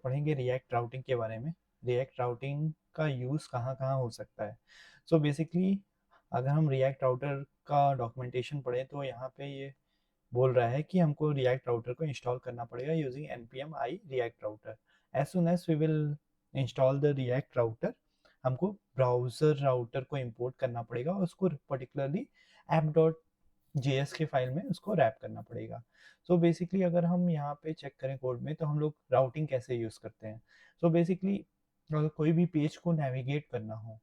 पढ़ेंगे react routing के बारे में। रिएक्ट राउटिंग का यूज़ कहाँ कहाँ हो सकता है। सो बेसिकली अगर हम रिएक्ट राउटर का डॉक्यूमेंटेशन पढ़ें तो यहाँ पे ये बोल रहा है कि हमको रिएक्ट राउटर को इंस्टॉल करना पड़ेगा using npm i react router। As soon as we will install the react router, हमको ब्राउज़र राउटर को इंपोर्ट करना पड़ेगा और उसको पर्टिकुलरली ऐप डॉट JS के फाइल में उसको रैप करना पड़ेगा। सो बेसिकली अगर हम यहाँ पे चेक करें कोड में तो हम लोग राउटिंग कैसे यूज़ करते हैं। सो बेसिकली अगर कोई भी पेज को नेविगेट करना हो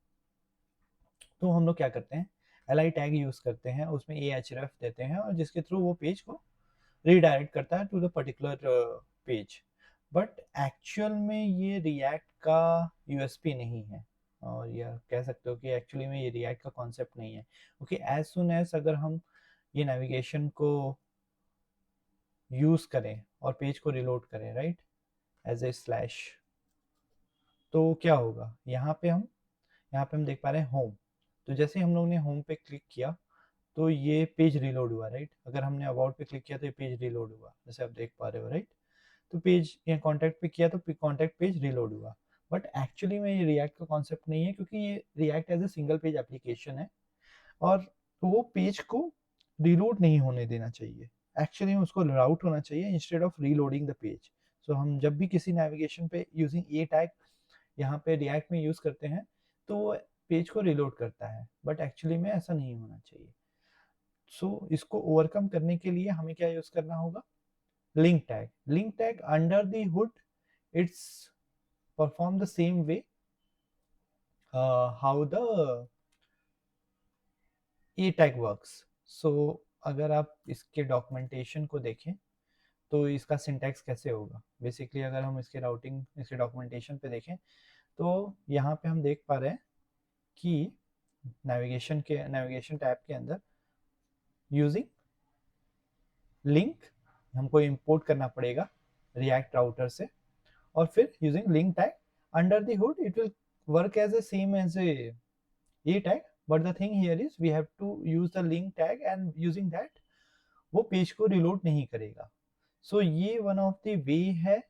तो हम लोग क्या करते हैं, li टैग यूज़ करते हैं, उसमें ahref देते हैं और जिसके थ्रू वो पेज को रीडायरेक्ट करता है to the particular page. But actual में ये रिएक्ट का यूएसपी नहीं है, और यह कह सकते हो कि एक्चुअली में ये रिएक्ट का कॉन्सेप्ट नहीं है, क्योंकि एज सुन एज अगर हम ये नेविगेशन को यूज़ करें और पेज को रिलोड करें राइट एज ए स्लैश, तो क्या होगा, यहाँ पे हम देख पा रहे हैं होम। तो जैसे हम लोग ने होम पे क्लिक किया तो ये पेज रिलोड हुआ राइट। अगर हमने अबाउट पे क्लिक किया तो ये पेज रिलोड हुआ, जैसे आप देख पा रहे हो राइट। तो पेज या कॉन्टैक्ट पे किया तो कॉन्टैक्ट पेज रिलोड हुआ। बट एक्चुअली में ये रिएक्ट का कॉन्सेप्ट नहीं है, क्योंकि ये react as a single page application है और तो वो पेज को रिलोड नहीं होने देना चाहिए। एक्चुअली में उसको राउट होना चाहिए instead of reloading the page. So हम जब भी किसी नेविगेशन पे यूजिंग ए टैग यहाँ पे रिएक्ट में यूज करते हैं तो वो पेज को रिलोड करता है, बट एक्चुअली में ऐसा नहीं होना चाहिए। इसको ओवरकम करने के लिए हमें क्या यूज करना होगा, link tag under the hood it's perform the same way how the a tag works. So अगर आप इसके डॉक्यूमेंटेशन को देखें तो इसका सिंटैक्स कैसे होगा, बेसिकली अगर हम इसके डॉक्यूमेंटेशन पे देखें तो यहाँ पे हम देख पा रहे हैं कि नेविगेशन टैब के अंदर यूजिंग लिंक हमको इंपोर्ट करना पड़ेगा रिएक्ट राउटर से, और फिर using link tag under the hood it will work as a same as a tag, but the thing here is we have to use the link tag and using that वो page को reload नहीं करेगा। So ये one of the way है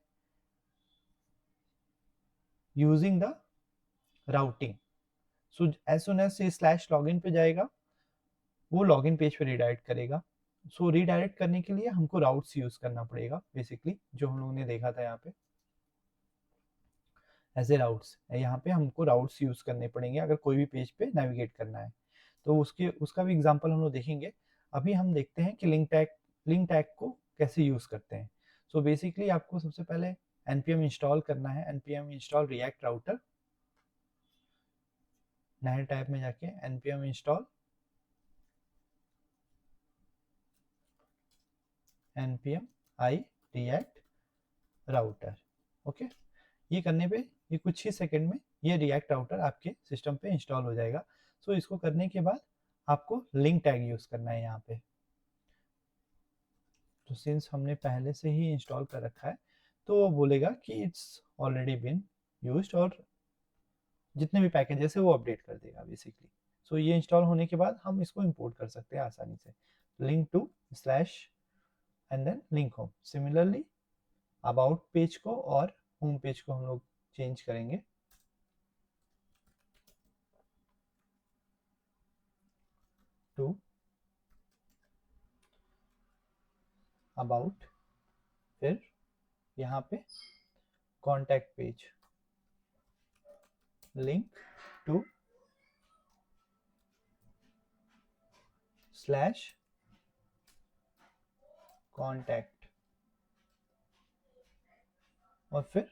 using the routing. So as soon as slash login पे जाएगा वो login page पे रिडायरेक्ट करेगा। सो रिडायरेक्ट करने के लिए हमको राउट्स यूज करना पड़ेगा, बेसिकली जो हम लोग ने देखा था यहाँ पे एज ए राउट्स। यहाँ पे हमको राउट्स यूज करने पड़ेंगे अगर कोई भी पेज पे नेविगेट करना है। तो उसका भी एग्जांपल हम लोग देखेंगे। अभी हम देखते हैं कि लिंक टैग को कैसे यूज करते हैं। सो बेसिकली आपको सबसे पहले npm इंस्टॉल करना है, npm इंस्टॉल रिएक्ट राउटर। नए टैब में जाके npm install npm i react router। Okay, ये करने पे ये कुछ ही सेकंड में ये रिएक्ट राउटर आपके सिस्टम पे इंस्टॉल हो जाएगा। सो इसको करने के बाद आपको लिंक टैग यूज करना है यहाँ पे। तो सिंस हमने पहले से ही इंस्टॉल कर रखा है तो वो बोलेगा कि इट्स ऑलरेडी बीन यूज्ड, और जितने भी पैकेजेस है वो अपडेट कर देगा बेसिकली। सो ये इंस्टॉल होने के बाद हम इसको इंपोर्ट कर सकते हैं आसानी से, link to slash and then link home. Similarly about page को और होम पेज को हम लोग चेंज करेंगे टू अबाउट, फिर यहाँ पे contact page, link to slash contact, और फिर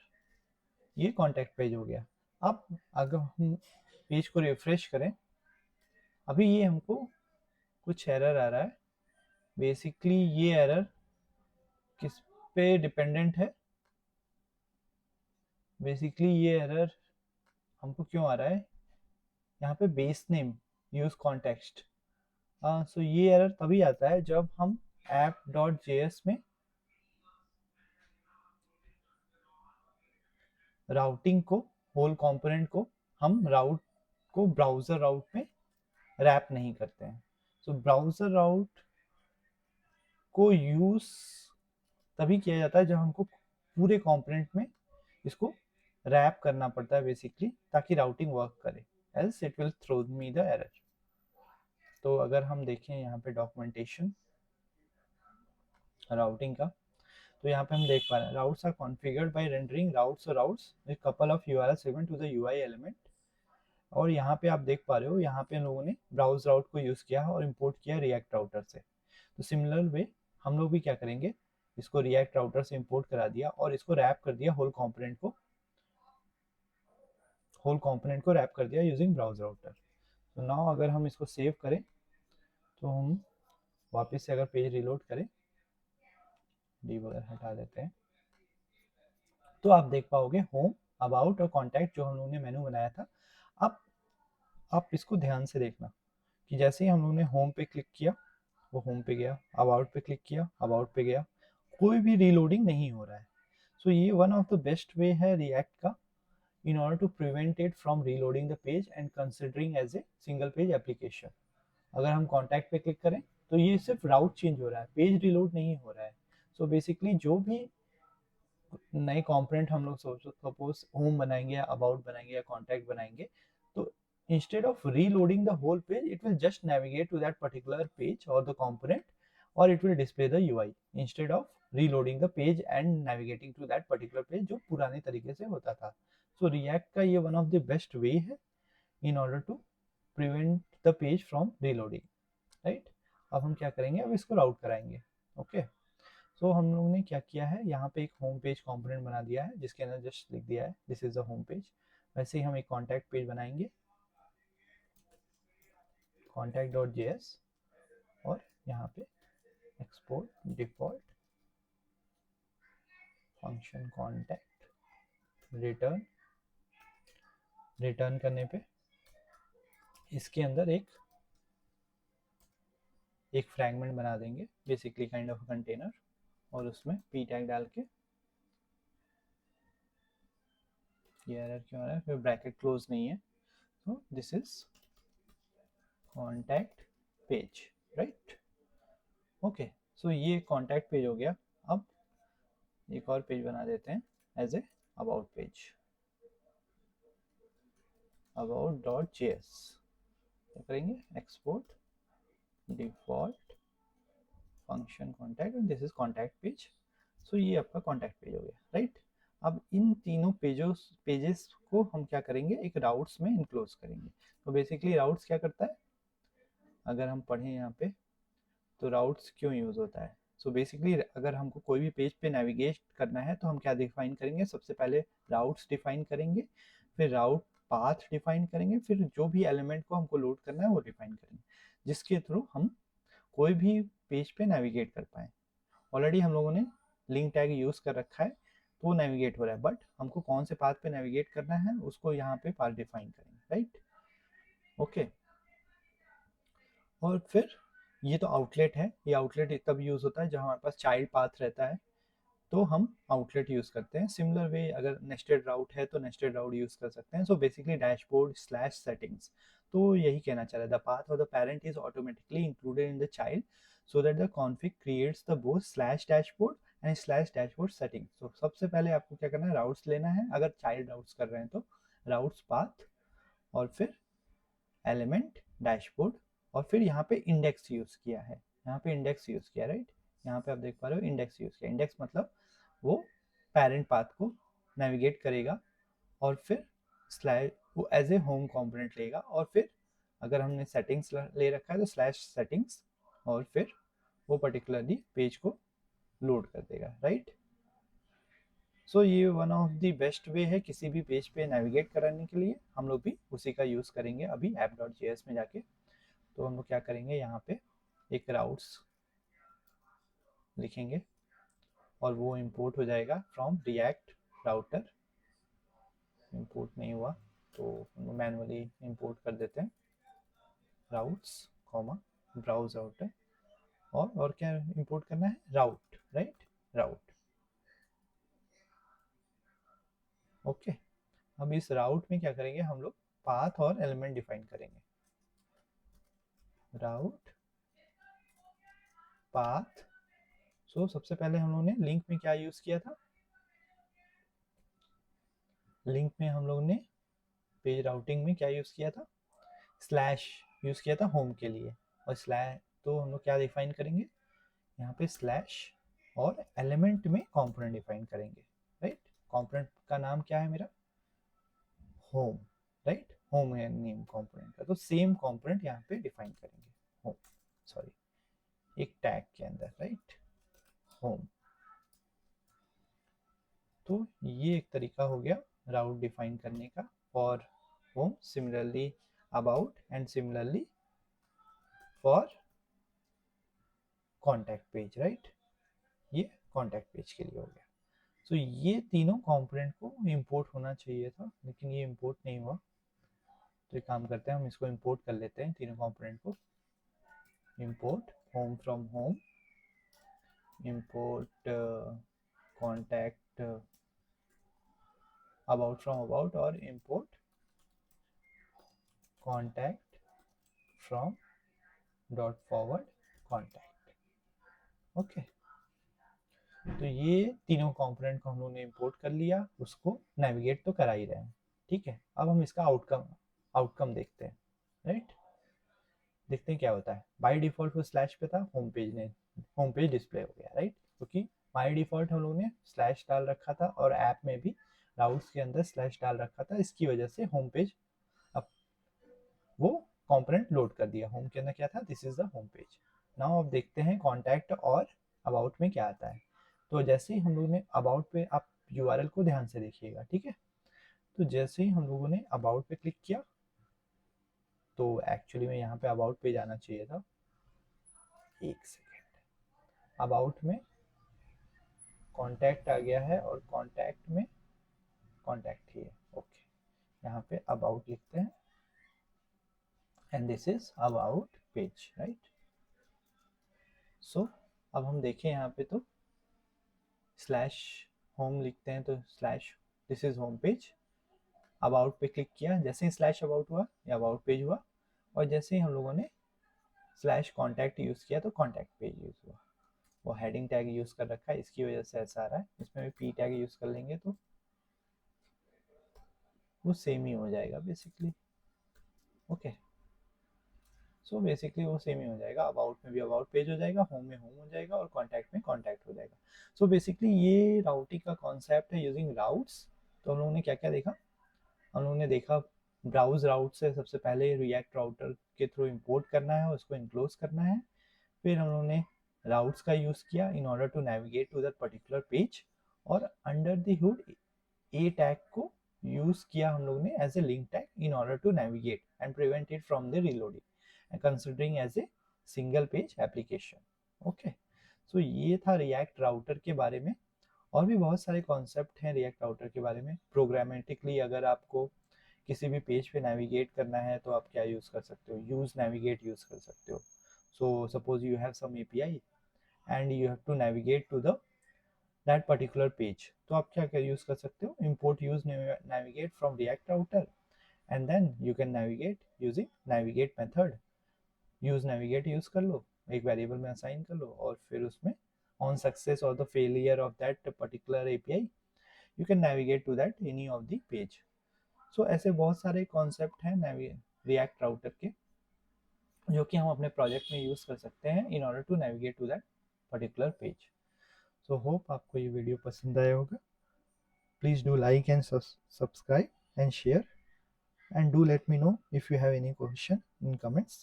ये कॉन्टैक्ट पेज हो गया। अब अगर हम पेज को रिफ्रेश करें, अभी ये हमको कुछ एरर आ रहा है। बेसिकली ये एरर किस पे डिपेंडेंट है, बेसिकली ये एरर हमको क्यों आ रहा है, यहाँ पे बेस नेम यूज कॉन्टेक्स्ट। सो ये एरर तभी आता है जब हम app.js में राउटिंग को, होल कंपोनेंट को हम राउट को ब्राउजर राउट में रैप नहीं करते हैं। सो ब्राउजर राउट को यूज तभी किया जाता है जब हमको पूरे कंपोनेंट में इसको रैप करना पड़ता है बेसिकली, ताकि राउटिंग वर्क करे, else it will throw me the error. तो अगर हम देखें यहाँ पे डॉक्यूमेंटेशन राउटिंग का, तो यहाँ पे हम देख पा रहे हैं routes are configured by rendering routes with couple of URL segment to the UI element. और यहाँ पे आप देख पा रहे हो, यहाँ पे लोगों ने ब्राउज राउट को यूज़ किया और इंपोर्ट किया रिएक्ट राउटर से। तो सिमिलर वे हम लोग भी क्या करेंगे, इसको रिएक्ट राउटर से इंपोर्ट करा दिया और इसको रैप कर दिया होल कंपोनेंट को रैप कर दिया यूजिंग ब्राउज राउटर। तो नाउ अगर हम इसको सेव करें, तो हम वापस से अगर पेज रिलोड करें, वगैरह हटा देते हैं, तो आप देख पाओगे होम, अबाउट और कॉन्टैक्ट जो हम लोगों ने मेनू बनाया था। अब आप इसको ध्यान से देखना कि जैसे ही हम लोगों ने होम पे क्लिक किया, वो होम पे गया, अबाउट पे क्लिक किया, अबाउट पे गया, कोई भी रीलोडिंग नहीं हो रहा है। सो ये one of the best way है रिएक्ट का in order to prevent it from reloading the page and considering as a single page application। अगर हम कॉन्टैक्ट पे क्लिक करें तो ये सिर्फ राउट चेंज हो रहा है, पेज रिलोड नहीं हो रहा है। सो बेसिकली जो भी नए कंपोनेंट हम लोग सपोज होम बनाएंगे या अबाउट बनाएंगे या कॉन्टैक्ट बनाएंगे, तो instead of reloading the whole page, it will just navigate to that particular page or the component, or it will display the UI instead of reloading the page and navigating to that particular page जो पुराने तरीके से होता था। So React का ये one of the best way है in order to prevent the page from reloading, right? अब हम क्या करेंगे, अब इसको राउट कराएंगे। ओके, सो हम लोग ने क्या किया है, यहाँ पे एक होम पेज कंपोनेंट बना दिया है जिसके अंदर जस्ट लिख दिया है this is the home page. वैसे ही हम एक कॉन्टैक्ट पेज बनाएंगे, contact.js, और यहाँ पे export default function contact return करने पे इसके अंदर एक फ्रैगमेंट बना देंगे, बेसिकली काइंड ऑफ कंटेनर, और उसमें पी टैग डाल के, ये एरर क्यों आ रहा है, फिर ब्रैकेट क्लोज नहीं है, तो this is contact page, right? Okay, so ये कॉन्टैक्ट पेज हो गया। अब एक और पेज बना देते हैं as a about page, about.js। क्या करेंगे, export default function contact, this is contact page. So ये आपका कॉन्टैक्ट पेज हो गया, राइट? अब इन तीनों पेजेस को हम क्या करेंगे, एक राउट्स में इनक्लोज करेंगे। तो बेसिकली राउट्स क्या करता है, अगर हम पढ़ें यहाँ पे, तो राउट्स क्यों यूज़ होता है। सो बेसिकली अगर हमको कोई भी पेज पे नेविगेट करना है तो हम क्या डिफाइन करेंगे, सबसे पहले राउट्स डिफाइन करेंगे, फिर राउट पाथ डिफाइन करेंगे, फिर जो भी एलिमेंट को हमको लोड करना है वो डिफाइन करेंगे, जिसके थ्रू हम कोई भी पेज पे नेविगेट कर पाए। ऑलरेडी हम लोगों ने लिंक टैग यूज़ कर रखा है तो वो नेविगेट हो रहा है, बट हमको कौन से पाथ पे नेविगेट करना है उसको यहाँ पे पाथ डिफाइन करेंगे, राइट? ओके, और फिर ये तो आउटलेट है, ये आउटलेट तब यूज़ होता है जब हमारे पास चाइल्ड पाथ रहता है, तो हम आउटलेट यूज़ करते हैं। सिमिलर वे अगर नेस्टेड राउट है तो नेस्टेड राउट यूज़ कर सकते हैं। So basically dashboard slash settings, तो यही कहना चाह रहा है, the path of the parent is automatically included in the child so that the config creates the both slash dashboard and slash dashboard setting. तो सबसे पहले आपको क्या करना है, राउट्स लेना है, अगर चाइल्ड राउट्स कर रहे हैं तो राउट्स पाथ, और फिर एलिमेंट डैशबोर्ड, और फिर यहाँ पे इंडेक्स यूज़ किया है, यहाँ पे इंडेक्स यूज़ किया, राइट? यहाँ पे आप देख पा रहे हो इंडेक्स यूज़ किया। इंडेक्स मतलब वो पेरेंट पाथ को नेविगेट करेगा और फिर स्लैश वो एज ए होम कंपोनेंट लेगा, और फिर अगर हमने सेटिंग्स ले रखा है तो स्लैश सेटिंग्स, और फिर वो पर्टिकुलरली पेज को लोड कर देगा, राइट? सो ये one of the best way है किसी भी पेज पे नेविगेट कराने के लिए। हम लोग भी उसी का यूज़ करेंगे अभी app.js में जाके। तो हम लोग क्या करेंगे, यहाँ पे एक राउट्स लिखेंगे और वो इंपोर्ट हो जाएगा फ्रॉम रिएक्ट राउटर। इंपोर्ट नहीं हुआ तो मैनुअली इंपोर्ट कर देते हैं, राउट्स कॉमा ब्राउज राउटर, और क्या इंपोर्ट करना है, राउट, राइट? राउट। ओके, अब इस राउट में क्या करेंगे, हम लोग पाथ और एलिमेंट डिफाइन करेंगे। राउट पाथ, सो सबसे पहले हम लोगों ने लिंक में क्या यूज किया था, लिंक में हम लोग ने पेज राउटिंग में क्या यूज़ किया था, स्लैश यूज़ किया था होम के लिए, और स्लैश तो हम लोग क्या डिफाइन करेंगे यहाँ पे, स्लैश और एलिमेंट में कंपोनेंट डिफाइन करेंगे, राइट। कंपोनेंट का नाम क्या है मेरा, होम, राइट, होम है नेम कंपोनेंट का, तो सेम कंपोनेंट यहाँ पे डिफाइन करेंगे, होम, सॉरी, एक टैग के अंदर, राइट, होम। तो ये एक तरीका हो गया राउट डिफाइन करने का for home, similarly about and similarly for contact page, right, ये कॉन्टैक्ट पेज के लिए हो गया। तो ये तीनों कंपोनेंट को इंपोर्ट होना चाहिए था, लेकिन ये इंपोर्ट नहीं हुआ, तो एक काम करते हैं, हम इसको इंपोर्ट कर लेते हैं तीनों कंपोनेंट को। Import home from home, import contact about from about, और import contact from dot forward contact. Okay, तो ये तीनों कंपोनेंट को हम लोग ने इंपोर्ट कर लिया, उसको नेविगेट तो करा ही रहे हैं, ठीक है। अब हम इसका आउटकम देखते हैं, राइट, देखते हैं क्या होता है। बाय डिफॉल्ट वो स्लैश पे था, होम पेज डिस्प्ले हो गया, राइट, क्योंकि बाय डिफॉल्ट हम लोग ने स्लैश डाल रखा था और ऐप में भी राउट्स के अंदर स्लैश डाल रखा था, इसकी वजह से होम पेज अब वो कंपोनेंट लोड कर दिया। होम के अंदर क्या था, this is the home page. Now अब देखते हैं कॉन्टैक्ट और अबाउट में क्या आता है। तो जैसे ही हम लोग ने अबाउट पे, आप यूआरएल को ध्यान से देखिएगा, ठीक है। तो जैसे ही हम लोगों ने अबाउट पे क्लिक किया, तो एक्चुअली में यहाँ पे अबाउट पे जाना चाहिए था, एक सेकेंड, अबाउट में कॉन्टैक्ट आ गया है और कॉन्टैक्ट में कॉन्टैक्ट ही है, ओके। यहाँ पे अबाउट लिखते हैं and this is about page, right. So अब हम देखें यहाँ पे, तो स्लैश होम लिखते हैं, तो slash this is home page, about पे क्लिक किया, जैसे ही स्लैश अबाउट हुआ या अबाउट पेज हुआ, और जैसे ही हम लोगों ने स्लैश कॉन्टैक्ट यूज़ किया तो कॉन्टैक्ट पेज यूज़ हुआ। वो हेडिंग टैग यूज़ कर रखा है, इसकी वजह से ऐसा आ रहा है। इसमें भी पी टैग यूज़ कर लेंगे तो वो सेम ही हो जाएगा बेसिकली, ओके। सो बेसिकली वो सेम ही हो जाएगा, अबाउट में भी अबाउट पेज हो जाएगा, होम में होम हो जाएगा, और कॉन्टैक्ट में कॉन्टैक्ट हो जाएगा। सो बेसिकली ये राउटिंग का कॉन्सेप्ट है यूजिंग राउट्स। तो हम लोगों ने क्या क्या देखा, हम लोगों ने देखा ब्राउज राउट से सबसे पहले रिएक्ट राउटर के थ्रू इंपोर्ट करना है, उसको इनक्लोज करना है। फिर हम लोगों ने राउट्स का यूज़ किया in order to navigate to that particular page, और under the hood a tag को यूज़ किया हम लोग ने as a link tag in order to navigate and prevent it from the reloading and considering as a single page application, okay. So ये था react router के बारे में। और भी बहुत सारे कॉन्सेप्ट हैं रिएक्ट राउटर के बारे में। प्रोग्रामेटिकली अगर आपको किसी भी पेज पे नेविगेट करना है तो आप क्या यूज़ कर सकते हो, यूज़ नेविगेट यूज़ कर सकते हो। So suppose you have some API and you have to navigate to the that particular page, तो आप क्या क्या यूज़ कर सकते हो, import use navigate from react router, and then you can navigate using navigate method। use navigate use कर लो, एक variable में असाइन कर लो, और फिर उसमें on success or the failure of that particular API you can navigate to that any of the page। so ऐसे बहुत सारे कॉन्सेप्ट हैं रिएक्ट राउटर के, जो कि हम अपने प्रोजेक्ट में यूज़ कर सकते हैं in order to navigate to that particular page. So hope आपको ये वीडियो पसंद आया होगा। Please do like and subscribe and share, and do let me know if you have any question in comments.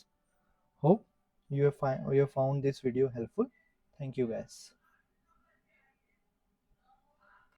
Hope you have found this video helpful. Thank you guys.